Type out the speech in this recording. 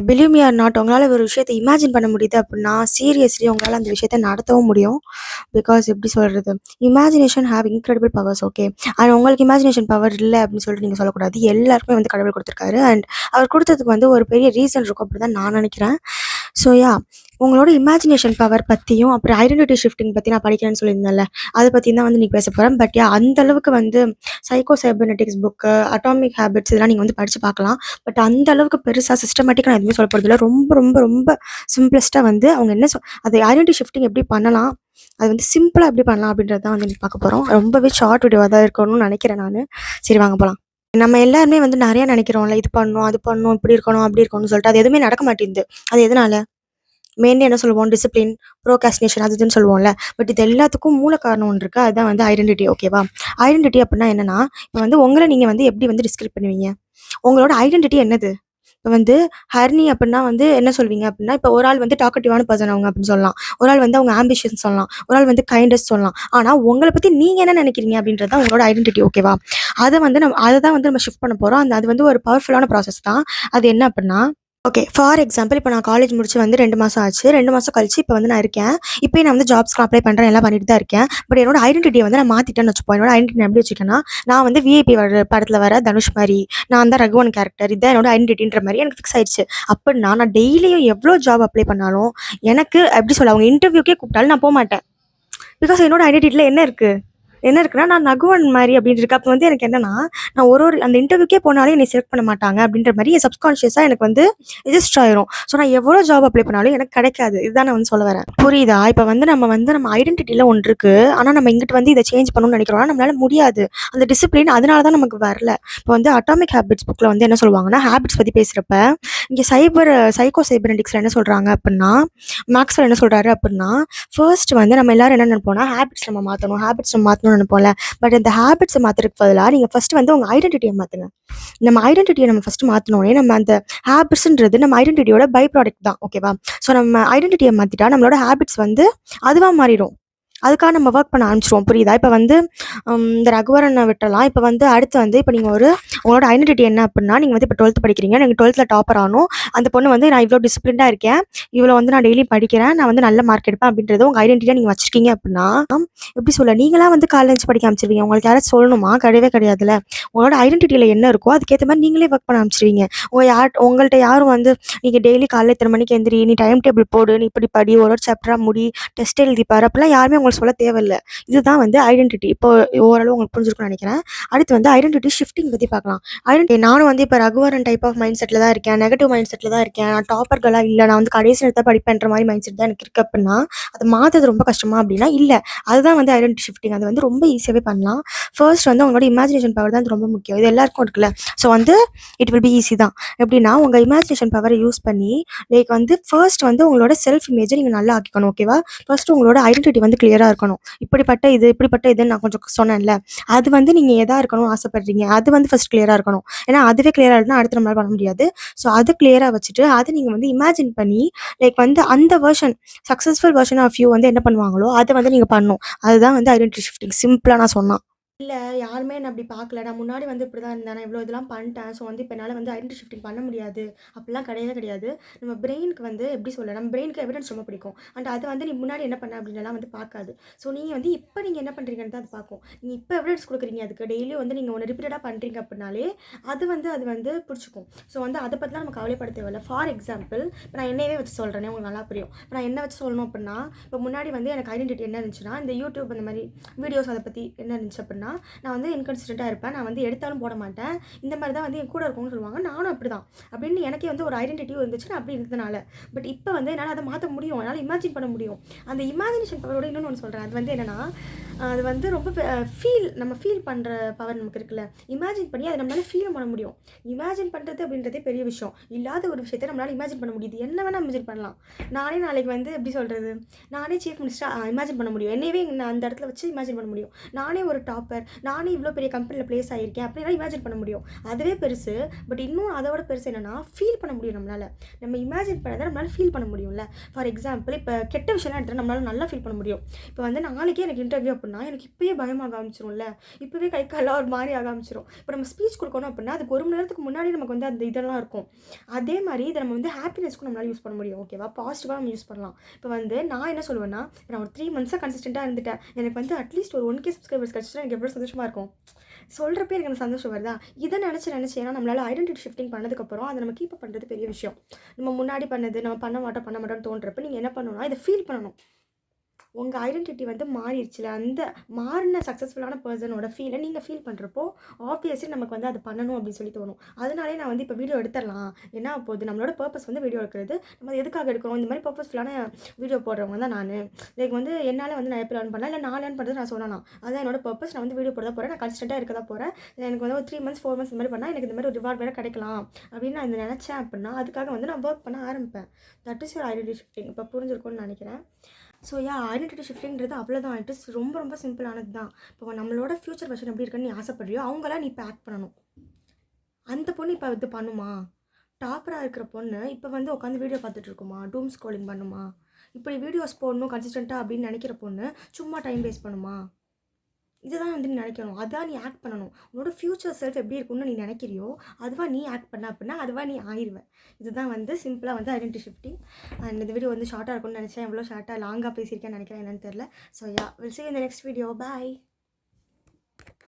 Believe me R not உங்களால் ஒரு விஷயத்த இமேஜின் பண்ண முடியுது அப்படின்னா சீரியஸ்லி உங்களால் அந்த விஷயத்த நடத்தவும் முடியும். பிகாஸ் எப்படி சொல்கிறது, imagination have incredible powers. Okay, and உங்களுக்கு இமேஜினேஷன் பவர் இல்லை அப்படின்னு சொல்லிட்டு நீங்கள் சொல்லக்கூடாது. எல்லாருக்குமே வந்து கடவுள் கொடுத்துருக்காரு. அண்ட் அவர் கொடுத்ததுக்கு வந்து ஒரு பெரிய ரீசன் இருக்கும் அப்படி தான் நான் நினைக்கிறேன். ஸோ உங்களோட இமேஜினேஷன் பவர் பற்றியும் அப்புறம் ஐடென்டிட்டி ஷிஃப்டிங் பற்றி நான் படிக்கிறேன்னு சொல்லியிருந்தேன்ல, அதை பற்றி தான் வந்து நீங்கள் பேச போகிறேன். பட் அந்த அளவுக்கு வந்து சைக்கோ சைபர்நெட்டிக்ஸ் புக்கு, அட்டாமிக் ஹேபிட்ஸ் இதெல்லாம் நீங்கள் வந்து படித்து பார்க்கலாம். பட் அந்த அளவுக்கு பெருசாக சிஸ்டமேட்டிக்காக நான் எதுவுமே சொல்ல போகிறதில்ல. ரொம்ப ரொம்ப ரொம்ப சிம்பிளஸ்ட்டாக வந்து அவங்க என்ன அது ஐடென்டிட்டி ஷிஃப்டிங் எப்படி பண்ணலாம், அது வந்து சிம்பிளாக எப்படி பண்ணலாம் அப்படின்றத தான் வந்து பார்க்க போகிறோம். ரொம்பவே ஷார்ட் வீடியோவாக தான் இருக்கணும்னு நினைக்கிறேன் நான். சரி, வாங்க போகலாம். நம்ம எல்லாருமே வந்து நிறையா நினைக்கிறோம்ல, இது பண்ணணும் அது பண்ணணும் இப்படி இருக்கணும் அப்படி இருக்கணும்னு சொல்லிட்டு அது எதுவுமே நடக்க மாட்டேங்குது. அது எதனால? மெயின்லி என்ன சொல்லுவோம், டிசிப்ளின், ப்ரோகாஸ்டினேஷன் அது இதுன்னு சொல்லுவோம்ல. பட் இது எல்லாத்துக்கும் மூல காரணம் ஒன்று இருக்குது. அதுதான் வந்து ஐடென்டிட்டி. ஓகேவா? ஐடென்டிட்டி அப்படின்னா என்னன்னா, இப்போ வந்து உங்களை நீங்கள் வந்து எப்படி வந்து டிஸ்கிரைப் பண்ணுவீங்க? உங்களோட ஐடென்டிட்டி என்னது? இப்போ வந்து ஹரிணி அப்படின்னா வந்து என்ன சொல்வீங்க அப்படின்னா, இப்போ ஒரு ஆள் வந்து டாக்கட்டிவான பர்சன் அவங்க அப்படின்னு சொல்லலாம். ஒரு ஆள் வந்து அவங்க ஆம்பிஷியஸ் சொல்லலாம். ஒரு ஆள் வந்து கைண்டஸ்ட் சொல்லலாம். ஆனால் உங்களை பற்றி நீங்கள் என்ன நினைக்கிறீங்க அப்படின்றது தான் உங்களோட ஐடென்டிட்டி. ஓகேவா? அதை தான் வந்து நம்ம ஷிஃப்ட் பண்ண போகிறோம். அது வந்து ஒரு பவர்ஃபுல்லான ப்ராசஸ் தான். அது என்ன அப்படின்னா, ஓகே, ஃபார் எக்ஸாம்பிள் இப்போ நான் காலேஜ் முடிச்சு வந்து 2 மாதம் ஆச்சு. 2 மாதம் கழிச்சு இப்போ வந்து நான் இருக்கேன். இப்போயே நான் வந்து ஜாப்ஸ்க்கு அப்ளை பண்ணுறேன், எல்லாம் பண்ணிட்டு தான் இருக்கேன். பட் என்னோட ஐடென்டிட்டியை வந்து நான் மாற்றிட்டேன்னு வச்சுப்போம். என்னோட ஐடென்டிட்டி நான் எப்படி வச்சுக்கேன்னா, நான் வந்து விஐபி படத்தில் வர தனுஷ் மாதிரி, நான் தான் ரகுவன் கேரக்டர், இதுதான் என்னோட ஐடென்டிட்டின்ற மாதிரி எனக்கு ஃபிக்ஸ் ஆயிடுச்சு. அப்படின்னா நான் டெய்லியும் எவ்வளோ ஜாப் அப்ளை பண்ணாலும் எனக்கு எப்படி சொல்ல, அவங்க இன்டர்வியூக்கே கூப்பிட்டாலும் நான் போக மாட்டேன். பிகாஸ் என்னோட ஐடென்டிட்டியில் என்ன இருக்குன்னா, நான் நகுவன் மாதிரி அப்படின்னு இருக்கு. அப்போ வந்து எனக்கு என்னன்னா, நான் ஒரு அந்த இன்டர்வியூக்கே போனாலும் என்னை செலக்ட் பண்ண மாட்டாங்க அப்படின்ற மாதிரி என் சப்கான்ஷியஸாக எனக்கு வந்து ரெஜிஸ்டர் ஆயிரும். ஸோ நான் எவ்வளோ ஜாப் அப்ளை பண்ணாலும் எனக்கு கிடைக்காது. இதுதான் நான் வந்து சொல்ல வரேன். புரியுதா? இப்போ வந்து நம்ம ஐடென்டிட்டியில் ஒன்று இருக்குது. ஆனால் நம்ம இங்கிட்டு வந்து இதை சேஞ்ச் பண்ணணும்னு நினைக்கிறோம்னா நம்மளால முடியாது. அந்த டிசிப்ளின் அதனால தான் நமக்கு வரல. இப்போ வந்து அட்டாமிக் ஹேபிட்ஸ் புக்கில் வந்து என்ன சொல்லுவாங்கன்னா, ஹேபிட்ஸ் பற்றி பேசுகிறப்ப இங்கே சைக்கோ சைபர்நெட்டிக்ஸில் என்ன சொல்கிறாங்க அப்படின்னா, மேக்ஸ்வெல் என்ன சொல்கிறாரு அப்படின்னா, ஃபர்ஸ்ட் வந்து நம்ம எல்லாரும் என்ன நினைப்போம்னா, ஹேபிட்ஸ் நம்ம மாற்றணும்னு நினைப்போம்ல. பட் இந்த ஹேபிட்ஸை மாற்றுறதுக்கு பதிலாக நீங்கள் ஃபஸ்ட்டு வந்து உங்கள் ஐடென்டிட்டியை மாற்றுங்க. நம்ம ஐடென்டிட்டியை நம்ம ஃபஸ்ட்டு மாற்றினோடனே நம்ம அந்த ஹேபிட்ஸுன்றது நம்ம ஐடென்டிட்டியோட பை ப்ராடக்ட் தான். ஓகேவா? ஸோ நம்ம ஐடென்டிட்டியை மாற்றிட்டா நம்மளோட ஹேபிட்ஸ் வந்து அதுவாக மாறிடும். அதுக்காக நம்ம ஒர்க் பண்ண ஆரம்பிச்சிருவோம். புரியுதா? இப்போ வந்து இந்த ரகுவரனை விட்டலாம். இப்போ வந்து அடுத்து வந்து இப்போ நீங்கள் உங்களோட ஐடென்டிட்டி என்ன அப்படின்னா, நீங்கள் வந்து இப்போ 12th படிக்கிறீங்க. நீங்கள் 12th டாப்பர் ஆகணும். அந்த பொண்ணு வந்து நான் இவ்வளோ டிசிப்ளின்டாக இருக்கேன், இவ்வளோ வந்து நான் டெய்லி படிக்கிறேன், நான் வந்து நல்ல மார்க் எடுப்பேன் அப்படின்றது உங்கள் ஐடென்டிட்டியாக நீங்கள் வச்சிருக்கீங்க அப்படின்னா, எப்படி சொல்ல, நீங்களாம் வந்து காலேஜ் படிக்க ஆரம்பிச்சிருவீங்க. உங்களுக்கு யாராவது சொல்லணுமா? கிடையவே கிடையாதுல்ல. உங்களோட ஐடென்டிட்டியில் என்ன இருக்கோ அதுக்கேற்ற மாதிரி நீங்களே ஒர்க் பண்ண ஆரம்பிச்சிருவீங்க. உங்கள்கிட்ட யாரும் வந்து நீங்கள் டெய்லி காலையில் இத்தனை மணிக்கு எந்திரி, நீ டைம் டேபிள் போடு, நீ இப்படி படி, ஒரு சாப்டராக முடி, டெஸ்ட் எழுதிப்பார் அப்படிலாம் யாருமே உங்களுக்கு சொல்ல தேவையில்லை. இதுதான் வந்து ஐடென்டிட்டி. இப்போ ஓரளவு உங்களுக்கு புரிஞ்சிருக்கும்னு நினைக்கிறேன். அடுத்து வந்து ஐடென்டிட்டி ஷிஃப்டிங் பற்றி பார்க்கலாம். நானும் வந்து இப்போ Raghuvaran type of mind settle தான் இருக்கேன், நெகட்டிவ் மைண்ட் செட்டில் தான் இருக்கேன், நான் டாப்பர்களாக இல்லை, நான் வந்து கடைசி நேரத்தை படிப்பேன்ற மாதிரி மைண்ட் செட் தான் எனக்கு இருக்குது அப்படின்னா, அதை மாற்றுறது ரொம்ப கஷ்டமா அப்படின்னா இல்லை. அதுதான் வந்து ஐடென்டிட்டி ஷிஃப்டிங். அது வந்து ரொம்ப ஈஸியாகவே பண்ணலாம். ஃபர்ஸ்ட் வந்து உங்களோட இமேஜினேஷன் பவர் தான் ரொம்ப முக்கியம். இது எல்லாருக்கும் இருக்குல்ல. ஸோ வந்து இட் வில் பி ஈஸி தான். எப்படின்னா உங்கள் இமேஜினேஷன் பவரை யூஸ் பண்ணி லைக் வந்து ஃபர்ஸ்ட் வந்து உங்களோட செல்ஃப் இமேஜை நீங்கள் நல்லா ஆக்கிக்கணும். ஓகேவா? ஃபர்ஸ்ட் உங்களோட ஐடென்டிட்டி வந்து கிளியராக இருக்கணும். இப்படிப்பட்ட இதுன்னு நான் கொஞ்சம் சொன்னேன்ல, அது வந்து நீங்கள் எதாக இருக்கணும்னு ஆசைப்படுறீங்க, அது வந்து ஃபஸ்ட் கிளியராக இருக்கணும். ஏன்னா அதுவே கிளியராக இருந்தால் அடுத்து நம்மளால் பண்ண முடியாது. ஸோ அது கிளியராக வச்சுட்டு அதை நீங்கள் வந்து இமேஜின் பண்ணி லைக் வந்து அந்த version, successful version of you வந்து என்ன பண்ணுவாங்களோ அதை வந்து நீங்கள் பண்ணணும். அதுதான் வந்து ஐடென்டிட்டி ஷிஃப்டிங். சிம்பிளாக நான் சொன்னேன். இல்லை, யாருமே என்ன அப்படி பார்க்கல, நான் முன்னாடி வந்து இப்படி தான் இருந்தேன், நான் இவ்வளோ இதெல்லாம் பண்ணிட்டேன், ஸோ வந்து இப்போ என்னால் வந்து ஐடென்டிட்டி ஷிஃப்டிங் பண்ண முடியாது அப்படிலாம் கிடையாது. நம்ம பிரெயினுக்கு வந்து எப்படி சொல்ல, நம்ம பிரெயினுக்கு எவிடன்ஸ் ரொம்ப பிடிக்கும். அண்ட் அது வந்து நீ முன்னாடி என்ன பண்ண அப்படின்லாம் வந்து பார்க்காது. ஸோ நீங்கள் வந்து இப்போ நீங்கள் என்ன பண்ணுறீங்கன்னு தான் அது பார்க்கும். நீங்கள் இப்போ எவிடன்ஸ் கொடுக்குறீங்க, அதுக்கு டெய்லியும் வந்து நீங்கள் ஒன்று ரிப்பீட்டடாக பண்ணுறீங்க அப்படின்னாலே அது வந்து பிடிச்சிக்கும். ஸோ வந்து அதை பற்றிலாம் நம்ம கவலைப்பட தேவையில்ல. ஃபார் எக்ஸாம்பிள் இப்போ நான் என்னையவே வச்சு சொல்கிறேனே, உங்களுக்கு நல்லா புரியும். இப்போ நான் என்ன வச்சு சொல்லணும் அப்படின்னா, இப்போ முன்னாடி வந்து எனக்கு ஐடென்டிட்டி என்ன இருந்துச்சுன்னா, இந்த யூடியூப் அந்த மாதிரி வீடியோஸ் அதை பற்றி என்ன இருந்துச்சு அப்படின்னா, நான் வந்து இன்கன்சிஸ்டண்ட்டாக இருப்பேன், நான் வந்து எடுத்தாலும் போட மாட்டேன், இந்த மாதிரி தான் வந்து என் கூட இருக்கணும்னு சொல்லுவாங்க, நானும் அப்படி தான் அப்படின்னு எனக்கே வந்து ஒரு ஐடென்டிட்டியும் இருந்துச்சு, நான் அப்படி இருந்ததுனால. பட் இப்போ வந்து என்னால் அதை மாற்ற முடியும், என்னால் இமேஜின் பண்ண முடியும். அந்த இமேஜினேஷன் பவரோட இன்னொன்று ஒன்று சொல்கிறேன். அது வந்து என்னென்னா, அது வந்து ரொம்ப நம்ம ஃபீல் பண்ணுற பவர் நமக்கு இருக்குல்ல. இமேஜின் பண்ணி அதை நம்மளால் ஃபீலும் பண்ண முடியும். இமேஜின் பண்ணுறது அப்படின்றதே பெரிய விஷயம். இல்லாத ஒரு விஷயத்தை நம்மளால் இமேஜின் பண்ண முடியுது. என்ன வேணால் இமேஜின் பண்ணலாம். நானே நாளைக்கு வந்து எப்படி சொல்கிறது, நானே சீஃப் மினிஸ்டராக இமேஜின் பண்ண முடியும். என்னையவே நான் அந்த இடத்துல வச்சு இமேஜின் பண்ண முடியும். நானே ஒரு டாப்பர், டாப்பர், நானே இவ்வளோ பெரிய கம்பெனியில் ப்ளேஸ் ஆகியிருக்கேன் அப்படின்னா இமேஜின் பண்ண முடியும். அதுவே பெருசு. பட் இன்னும் அதோட பெருசு என்னென்னா ஃபீல் பண்ண முடியும் நம்மளால். நம்ம இமேஜின் பண்ணதை நம்மளால் ஃபீல் பண்ண முடியும்ல. ஃபார் எக்ஸாம்பிள் இப்போ கெட்ட விஷயம்லாம் எடுத்துகிட்டு நம்மளால் நல்லா ஃபீல் பண்ண முடியும். இப்போ வந்து நாளைக்கே எனக்கு இன்டர்வியூ அப்படின்னா எனக்கு இப்போயே பயமாக ஆரம்பிச்சிரும்ல, இப்போவே கை காலெல்லாம் ஒரு மாதிரி ஆரம்பிச்சிடும். இப்போ நம்ம ஸ்பீச் கொடுக்கணும் அப்படின்னா அதுக்கு 1 மணி நேரத்துக்கு முன்னாடி நமக்கு வந்து அந்த இதெல்லாம் இருக்கும். அதே மாதிரி இதை நம்ம வந்து ஹாப்பினஸ்க்கும் நம்மளால் யூஸ் பண்ண முடியும். ஓகேவா, பாசிட்டிவாக நம்ம யூஸ் பண்ணலாம். இப்போ வந்து நான் என்ன சொல்லுவேன்னா, நான் ஒரு 3 மந்த்ஸாக கன்சிஸ்டண்ட்டாக இருந்துட்டேன், எனக்கு வந்து அட்லீஸ்ட் ஒரு 1K சப்ஸ்கிரைபர்ஸ் கிடச்சிட்டா எனக்கு எவ்வளோ சந்தோஷமாக இருக்கும். சொல்கிறப்ப எனக்கு அந்த சந்தோஷம் வருதா? இதை நினச்சி ஏன்னா நம்மளால் ஐடென்டிட்டி ஷிஃப்டிங் பண்ணதுக்கப்புறம் அதை நம்ம கீப் பண்ணுறது பெரிய விஷயம். நம்ம முன்னாடி பண்ணது நம்ம பண்ண மாட்டோம்னு தோன்றப்ப நீங்கள் என்ன பண்ணணும்னா இதை ஃபீல் பண்ணணும். உங்கள் ஐடென்டிட்டி வந்து மாறிடுச்சுல, அந்த மாறின சக்ஸஸ்ஃபுல்லான பர்சனோட ஃபீலை நீங்கள் ஃபீல் பண்ணுறப்போ ஆப்வியஸ்லி நமக்கு வந்து அது பண்ணணும் அப்படின்னு சொல்லி தோணும். அதனாலே நான் வந்து இப்போ வீடியோ எடுத்துடலாம், என்ன போகுது, நம்மளோட பர்பஸ் வந்து வீடியோ எடுக்கிறது, நம்ம எதுக்காக எடுக்கிறோம், இந்த மாதிரி பர்பஸ்ஃபுல்லான வீடியோ போடுறவங்க தான் நான். லைக் வந்து என்னால் வந்து நான் எப்போ லேர்ன் பண்ணலாம், இல்லை நான் லேர்ன் பண்ணுறது நான் சொல்லலாம். அதான் என்னோட பர்பஸ். நான் வந்து வீடியோ போட தான் போகிறேன், நான் கன்ஸ்டண்ட்டாக இருக்க தான் போகிறேன். எனக்கு வந்து ஒரு 3 மந்த்ஸ் 4 மந்த்ஸ் இந்த மாதிரி பண்ணால் எனக்கு இந்த மாதிரி ஒரு ரிவார்ட் வேறு கிடைக்கலாம் அப்படின்னு நான் நினச்சேன் அப்படின்னா அதுக்காக வந்து நான் ஒர்க் பண்ண ஆரம்பிப்பேன். That is your identity shifting. இப்போ புரிஞ்சிருக்கும்னு நினைக்கிறேன். ஸோ ஐடென்டிட்டி ஷிஃப்டிங்கிறது அவ்வளோதான். இட் இஸ் ரொம்ப ரொம்ப சிம்பிளானது தான். இப்போ நம்மளோட ஃப்யூச்சர் வெர்ஷன் எப்படி இருக்குன்னு நீ ஆசைப்படுறியோ அவங்களாம் நீ இப்போ ஆக்ட் பண்ணணும். அந்த பொண்ணு இப்போ இது பண்ணுமா, டாப்பராக இருக்கிற பொண்ணு இப்போ வந்து உட்காந்து வீடியோ பார்த்துட்டு இருக்குமா, டூம் ஸ்க்ரோலிங் பண்ணுமா, இப்படி வீடியோஸ் போடணும் கன்சிஸ்டண்ட்டாக அப்படின்னு நினைக்கிற பொண்ணு சும்மா டைம் வேஸ்ட் பண்ணுமா? இதுதான் வந்து நீ நினைக்கணும். அதான் நீ ஆக்ட் பண்ணணும். உன்னோட ஃப்யூச்சர் செல்ஃப் எப்படி இருக்குன்னு நீ நினைக்கிறியோ அதுவாக நீ ஆக்ட் பண்ண அப்படின்னா அதுவாக நீ ஆயிடுவேன். இதுதான் வந்து சிம்பிளாக வந்து ஐடென்டிட்டி ஷிஃப்டிங். அண்ட் இந்த வீடியோ வந்து ஷார்ட்டாக இருக்கும்னு நினச்சேன், எவ்வளோ ஷார்ட்டாக லாங்காக பேசியிருக்கேன்னு நினைக்கிறேன், என்னன்னு தெரியல. So will see you in the next video. Bye.